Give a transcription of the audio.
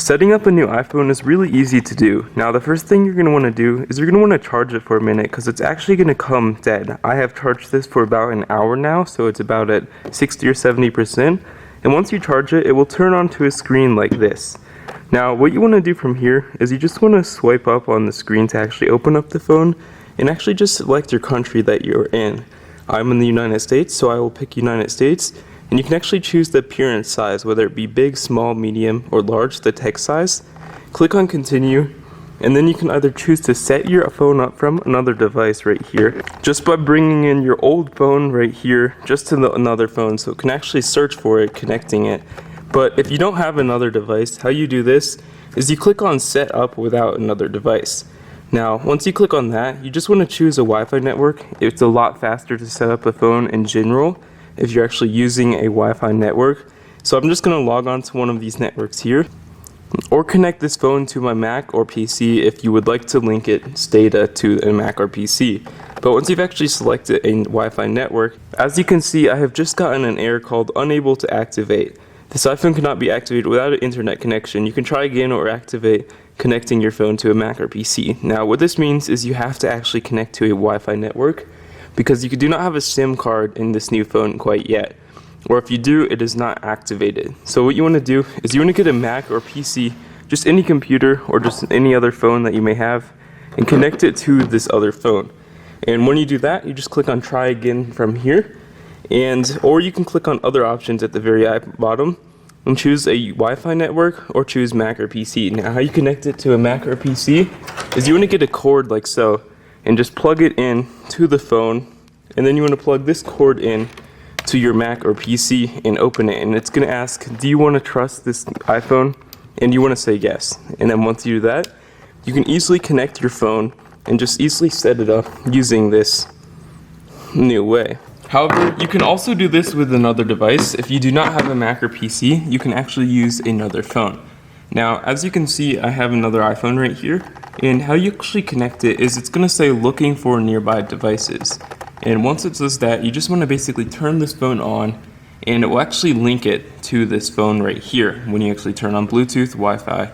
Setting up a new iPhone is really easy to do. Now the first thing you're going to want to do is you're going to want to charge it for a minute because it's actually going to come dead. I have charged this for about an hour now, so it's about at 60 or 70%. And once you charge it, it will turn onto a screen like this. Now what you want to do from here is you just want to swipe up on the screen to actually open up the phone and actually just select your country that you're in. I'm in the United States, so I will pick United States. And you can actually choose the appearance size, whether it be big, small, medium, or large, the text size. Click on continue, and then you can either choose to set your phone up from another device right here, just by bringing in your old phone right here, just to another phone, so it can actually search for it, connecting it. But if you don't have another device, how you do this is you click on set up without another device. Now, once you click on that, you just want to choose a Wi-Fi network. It's a lot faster to set up a phone in general if you're actually using a Wi-Fi network. So I'm just going to log on to one of these networks here, or connect this phone to my Mac or PC if you would like to link its data to a Mac or PC. But once you've actually selected a Wi-Fi network, as you can see, I have just gotten an error called unable to activate. This iPhone cannot be activated without an internet connection. You can try again or activate connecting your phone to a Mac or PC. Now what this means is you have to actually connect to a Wi-Fi network, because you do not have a SIM card in this new phone quite yet, or if you do, it is not activated. So what you want to do is you want to get a Mac or PC, just any computer or just any other phone that you may have, and connect it to this other phone. And when you do that, you just click on try again from here, or you can click on other options at the very bottom and choose a Wi-Fi network or choose Mac or PC. Now how you connect it to a Mac or PC is you want to get a cord like so, and just plug it in to the phone, and then you want to plug this cord in to your Mac or PC and open it, and it's going to ask, do you want to trust this iPhone? And you want to say yes. And then once you do that, you can easily connect your phone and just easily set it up using this new way. However, you can also do this with another device. If you do not have a Mac or PC, you can actually use another phone. Now, as you can see, I have another iPhone right here, and how you actually connect it is it's going to say looking for nearby devices. And once it says that, you just want to basically turn this phone on, and it will actually link it to this phone right here when you actually turn on Bluetooth, Wi-Fi,